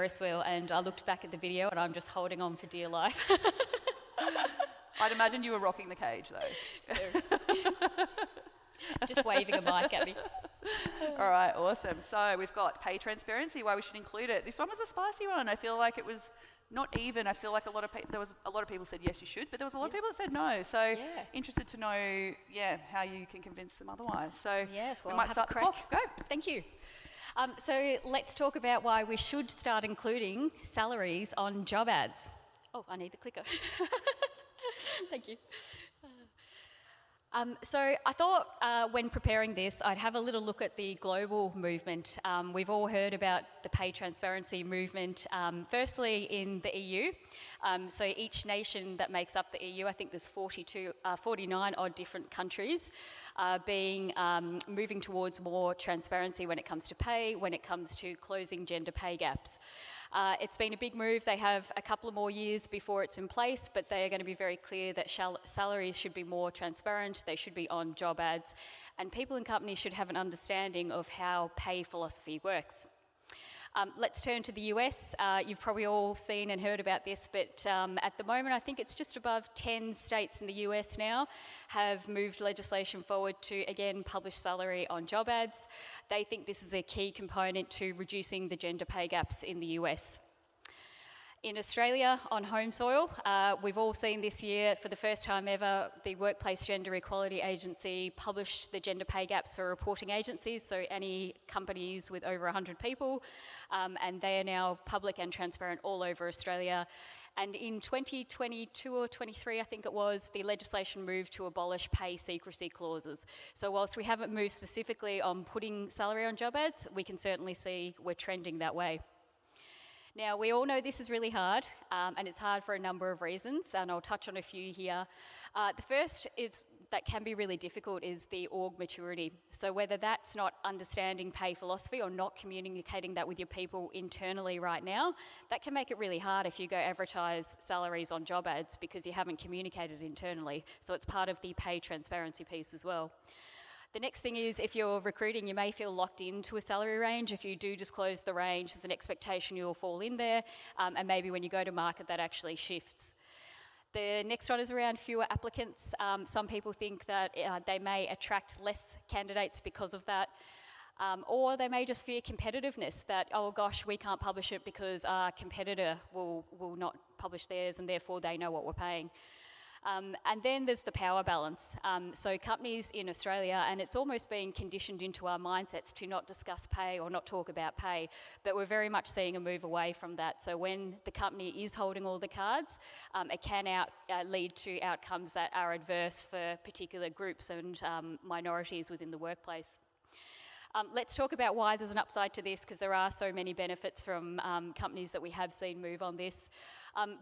Ferris wheel, and I looked back at the video and I'm just holding on for dear life. I'd imagine you were rocking the cage though. Just waving a mic at me. All right, awesome. So we've got pay transparency, why we should include it. This one was a spicy one. I feel like it was not even. I feel like there was a lot of people said yes, you should, but there was a lot of people that said no. So interested to know, how you can convince them otherwise. So well, we might start the clock. Go. Thank you. So let's talk about why we should start including salaries on job ads. Oh, I need the clicker. Thank you. So I thought when preparing this, I'd have a little look at the global movement. We've all heard about the pay transparency movement, firstly in the EU. So each nation that makes up the EU, I think there's 49 odd different countries, moving towards more transparency when it comes to pay, when it comes to closing gender pay gaps. It's been a big move. They have a couple of more years before it's in place, but they are going to be very clear that salaries should be more transparent, they should be on job ads, and people and companies should have an understanding of how pay philosophy works. Let's turn to the US. You've probably all seen and heard about this, but at the moment I think it's just above 10 states in the US now have moved legislation forward to again publish salary on job ads. They think this is a key component to reducing the gender pay gaps in the US. In Australia, on home soil, we've all seen this year, for the first time ever, the Workplace Gender Equality Agency published the gender pay gaps for reporting agencies, so any companies with over 100 people, and they are now public and transparent all over Australia. And in 2022 or 23, I think it was, the legislation moved to abolish pay secrecy clauses. So whilst we haven't moved specifically on putting salary on job ads, we can certainly see we're trending that way. Now, we all know this is really hard, and it's hard for a number of reasons, and I'll touch on a few here. The first is that can be really difficult is the org maturity. So whether that's not understanding pay philosophy or not communicating that with your people internally right now, that can make it really hard if you go advertise salaries on job ads because you haven't communicated internally. So it's part of the pay transparency piece as well. The next thing is, if you're recruiting, you may feel locked into a salary range. If you do disclose the range, there's an expectation you'll fall in there, and maybe when you go to market, that actually shifts. The next one is around fewer applicants. Some people think that they may attract less candidates because of that, or they may just fear competitiveness, that, oh gosh, we can't publish it because our competitor will not publish theirs, and therefore they know what we're paying. And then there's the power balance. So companies in Australia, and it's almost being conditioned into our mindsets to not discuss pay or not talk about pay, but we're very much seeing a move away from that. So when the company is holding all the cards, it can lead to outcomes that are adverse for particular groups and minorities within the workplace. Let's talk about why there's an upside to this, because there are so many benefits from companies that we have seen move on this.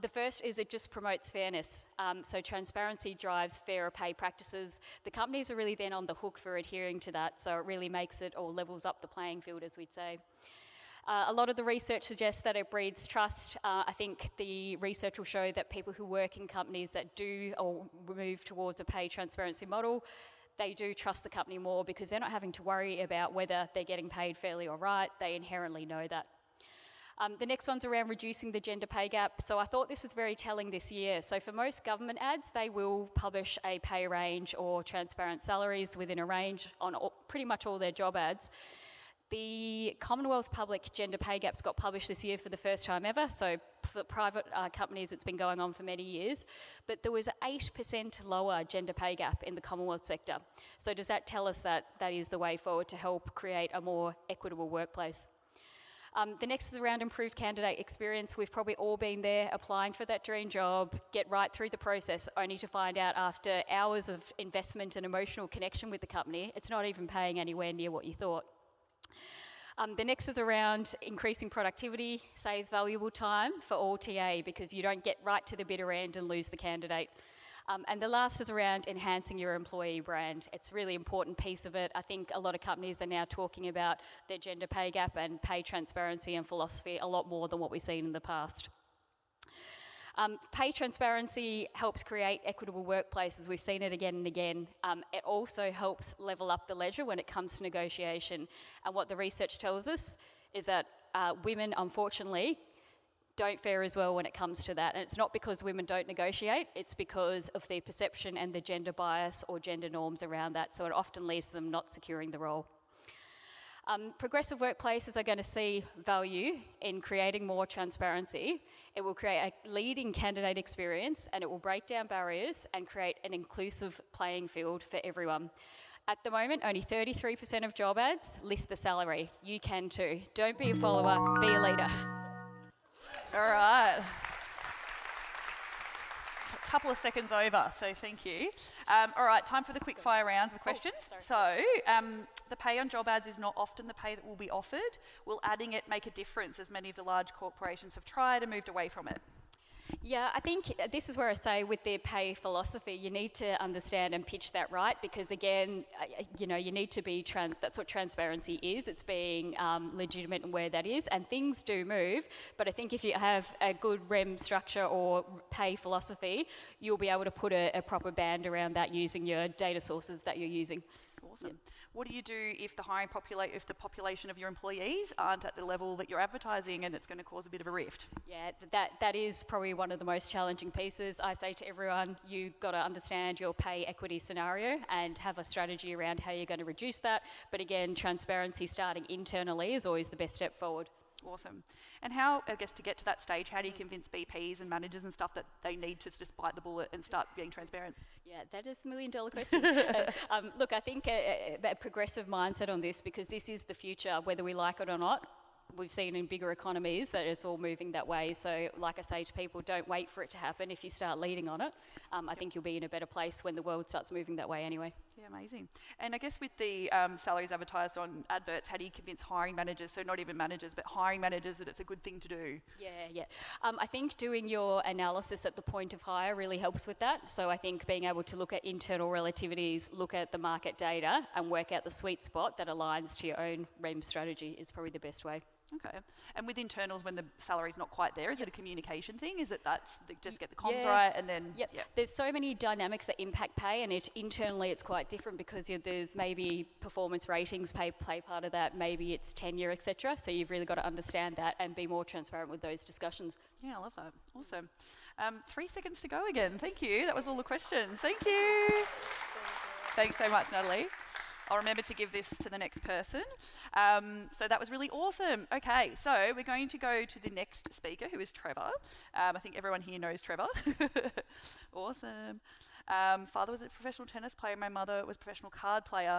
The first is it just promotes fairness. So transparency drives fairer pay practices. The companies are really then on the hook for adhering to that, so it really makes it, or levels up the playing field, as we'd say. A lot of the research suggests that it breeds trust. I think the research will show that people who work in companies that do or move towards a pay transparency model, they do trust the company more because they're not having to worry about whether they're getting paid fairly or right. They inherently know that. The next one's around reducing the gender pay gap. So I thought this was very telling this year. So for most government ads, they will publish a pay range or transparent salaries within a range on pretty much all their job ads. The Commonwealth Public Gender Pay Gaps got published this year for the first time ever. So for private companies, it's been going on for many years. But there was an 8% lower gender pay gap in the Commonwealth sector. So does that tell us that that is the way forward to help create a more equitable workplace? The next is around improved candidate experience. We've probably all been there applying for that dream job, get right through the process, only to find out after hours of investment and emotional connection with the company, it's not even paying anywhere near what you thought. The next is around increasing productivity, saves valuable time for all TA because you don't get right to the bitter end and lose the candidate. And the last is around enhancing your employee brand. It's a really important piece of it. I think a lot of companies are now talking about their gender pay gap and pay transparency and philosophy a lot more than what we've seen in the past. Pay transparency helps create equitable workplaces. We've seen it again and again. It also helps level up the ledger when it comes to negotiation. And what the research tells us is that women, unfortunately, don't fare as well when it comes to that. And it's not because women don't negotiate, it's because of the perception and the gender bias or gender norms around that. So it often leads to them not securing the role. Progressive workplaces are going to see value in creating more transparency. It will create a leading candidate experience, and it will break down barriers and create an inclusive playing field for everyone. At the moment, only 33% of job ads list the salary. You can too. Don't be a follower, be a leader. All right. Couple of seconds over, so thank you. All right, time for the quick fire rounds of questions. The pay on job ads is not often the pay that will be offered. Will adding it make a difference, as many of the large corporations have tried and moved away from it? Yeah, I think this is where I say with their pay philosophy, you need to understand and pitch that right, because again, you need to be, that's what transparency is. It's being legitimate in where that is, and things do move, but I think if you have a good REM structure or pay philosophy, you'll be able to put a proper band around that using your data sources that you're using. Awesome. Yeah. What do you do if the population of your employees aren't at the level that you're advertising, and it's going to cause a bit of a rift? Yeah, that is probably one of the most challenging pieces. I say to everyone, you've got to understand your pay equity scenario and have a strategy around how you're going to reduce that. But again, transparency starting internally is always the best step forward. Awesome. And how, I guess, to get to that stage, how do you convince BPs and managers and stuff that they need to just bite the bullet and start being transparent? Yeah, that is the million-dollar question. Look, I think a progressive mindset on this, because this is the future, whether we like it or not. We've seen in bigger economies that it's all moving that way. So like I say to people, don't wait for it to happen. If you start leading on it, I think you'll be in a better place when the world starts moving that way anyway. Yeah, amazing. And I guess with the salaries advertised on adverts, how do you convince hiring managers, so not even managers, but hiring managers, that it's a good thing to do? Yeah. I think doing your analysis at the point of hire really helps with that. So I think being able to look at internal relativities, look at the market data, and work out the sweet spot that aligns to your own REM strategy is probably the best way. Okay. And with internals, when the salary's not quite there, is it a communication thing? Is it just get the comms right and then... Yep. There's so many dynamics that impact pay, and internally it's quite different, because there's maybe performance ratings play part of that, maybe it's tenure, etc. So you've really got to understand that and be more transparent with those discussions. Yeah, I love that. Awesome. 3 seconds to go again. Thank you. That was all the questions. Thank you. Thanks so much, Natalie. I'll remember to give this to the next person. So that was really awesome. Okay, so we're going to go to the next speaker, who is Trevor. I think everyone here knows Trevor. Awesome. Father was a professional tennis player. My mother was a professional card player.